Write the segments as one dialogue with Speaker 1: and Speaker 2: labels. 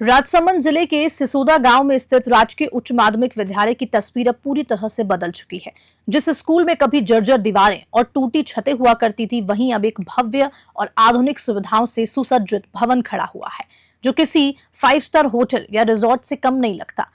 Speaker 1: राजसमंद जिले के सिसोदा गांव में स्थित राजकीय उच्च माध्यमिक विद्यालय की तस्वीर अब पूरी तरह से बदल चुकी है। जिस स्कूल में कभी जर्जर दीवारें और टूटी छतें हुआ करती थी, वहीं अब एक भव्य और आधुनिक सुविधाओं से सुसज्जित भवन खड़ा हुआ है, जो किसी 5 स्टार होटल या रिजॉर्ट से कम नहीं लगता।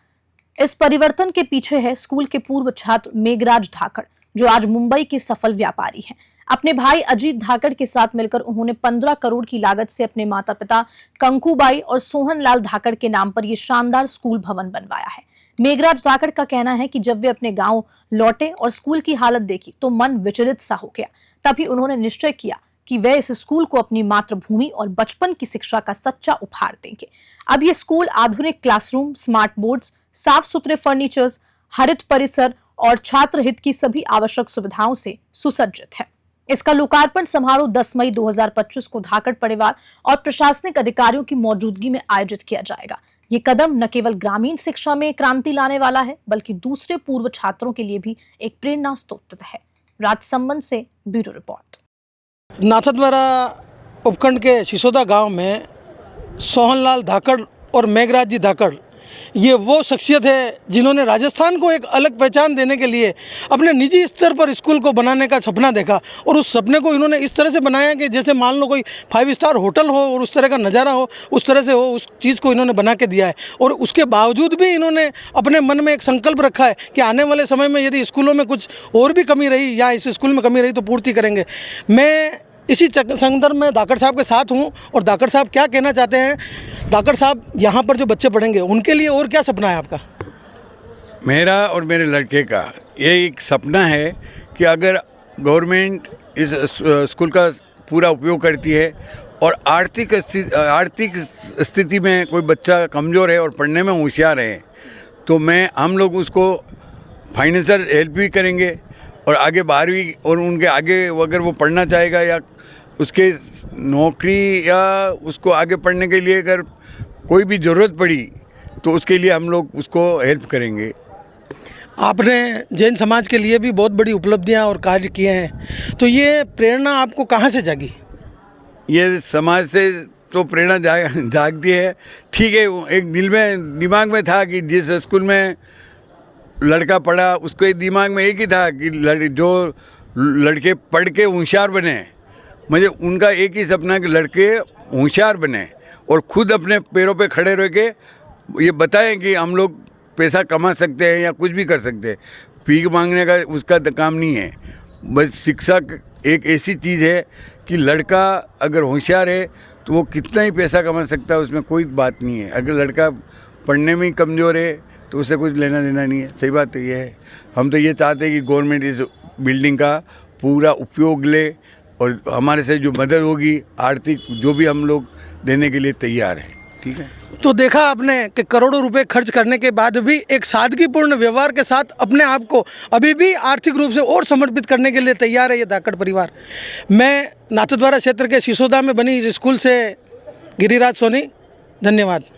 Speaker 1: इस परिवर्तन के पीछे है स्कूल के पूर्व छात्र मेघराज धाकड़, जो आज मुंबई के सफल व्यापारी हैं। अपने भाई अजीत धाकड़ के साथ मिलकर उन्होंने 15 करोड़ की लागत से अपने माता पिता कंकूबाई और सोहन लाल धाकड़ के नाम पर यह शानदार स्कूल भवन बनवाया है। मेघराज धाकड़ का कहना है कि जब वे अपने गांव लौटे और स्कूल की हालत देखी तो मन विचलित सा हो गया। तभी उन्होंने निश्चय किया कि वे इस स्कूल को अपनी मातृभूमि और बचपन की शिक्षा का सच्चा उपहार देंगे। अब ये स्कूल आधुनिक क्लासरूम, स्मार्ट बोर्ड्स, साफ सुथरे फर्नीचर्स, हरित परिसर और छात्र हित की सभी आवश्यक सुविधाओं से सुसज्जित है। इसका लोकार्पण समारोह 10 मई 2025 को धाकड़ परिवार और प्रशासनिक अधिकारियों की मौजूदगी में आयोजित किया जाएगा। ये कदम न केवल ग्रामीण शिक्षा में क्रांति लाने वाला है, बल्कि दूसरे पूर्व छात्रों के लिए भी एक प्रेरणा स्रोत है। राजसमंद से ब्यूरो रिपोर्ट।
Speaker 2: नाथद्वारा उपखंड के सिसोदा गांव में सोहनलाल धाकड़ और मेघराज जी धाकड़, ये वो शख्सियत है जिन्होंने राजस्थान को एक अलग पहचान देने के लिए अपने निजी स्तर पर स्कूल को बनाने का सपना देखा, और उस सपने को इन्होंने इस तरह से बनाया कि जैसे मान लो कोई 5 स्टार होटल हो और उस तरह का नज़ारा हो, उस तरह से हो, उस चीज़ को इन्होंने बना के दिया है। और उसके बावजूद भी इन्होंने अपने मन में एक संकल्प रखा है कि आने वाले समय में यदि स्कूलों में कुछ और भी कमी रही या इस स्कूल में कमी रही तो पूर्ति करेंगे। मैं इसी संदर्भ में धाकड़ साहब के साथ हूँ, और धाकड़ साहब क्या कहना चाहते हैं। धाकड़ साहब, यहाँ पर जो बच्चे पढ़ेंगे उनके लिए और क्या सपना है आपका?
Speaker 3: मेरा और मेरे लड़के का ये एक सपना है कि अगर गवर्नमेंट इस स्कूल का पूरा उपयोग करती है और आर्थिक स्थिति में कोई बच्चा कमज़ोर है और पढ़ने में होशियार है, तो हम लोग उसको फाइनेंशियल हेल्प भी करेंगे और आगे 12वीं और उनके आगे अगर वो पढ़ना चाहेगा या उसके नौकरी या उसको आगे पढ़ने के लिए अगर कोई भी ज़रूरत पड़ी तो उसके लिए हम लोग उसको हेल्प करेंगे।
Speaker 2: आपने जैन समाज के लिए भी बहुत बड़ी उपलब्धियां और कार्य किए हैं, तो ये प्रेरणा आपको कहाँ से जागी?
Speaker 3: ये समाज से तो प्रेरणा जागती है। ठीक है, एक दिमाग में था कि जिस स्कूल में लड़का पढ़ा उसके दिमाग में एक ही था कि जो लड़के पढ़ के होशियार बने। मुझे उनका एक ही सपना कि लड़के होशियार बने और खुद अपने पैरों पे खड़े रह के ये बताएं कि हम लोग पैसा कमा सकते हैं या कुछ भी कर सकते हैं। भीख मांगने का उसका काम नहीं है। बस शिक्षा एक ऐसी चीज़ है कि लड़का अगर होशियार है तो वो कितना ही पैसा कमा सकता है, उसमें कोई बात नहीं है। अगर लड़का पढ़ने में ही कमज़ोर है तो उससे कुछ लेना देना नहीं है। सही बात तो ये है। हम तो ये चाहते हैं कि गवर्नमेंट इस बिल्डिंग का पूरा उपयोग ले और हमारे से जो मदद होगी आर्थिक जो भी हम लोग देने के लिए तैयार हैं। ठीक है,
Speaker 2: तो देखा आपने कि करोड़ों रुपए खर्च करने के बाद भी एक सादगीपूर्ण व्यवहार के साथ अपने आप को अभी भी आर्थिक रूप से और समर्पित करने के लिए तैयार है ये धाकड़ परिवार। मैं नाथद्वारा क्षेत्र के सिसोदा में बनी इस स्कूल से गिरिराज सोनी, धन्यवाद।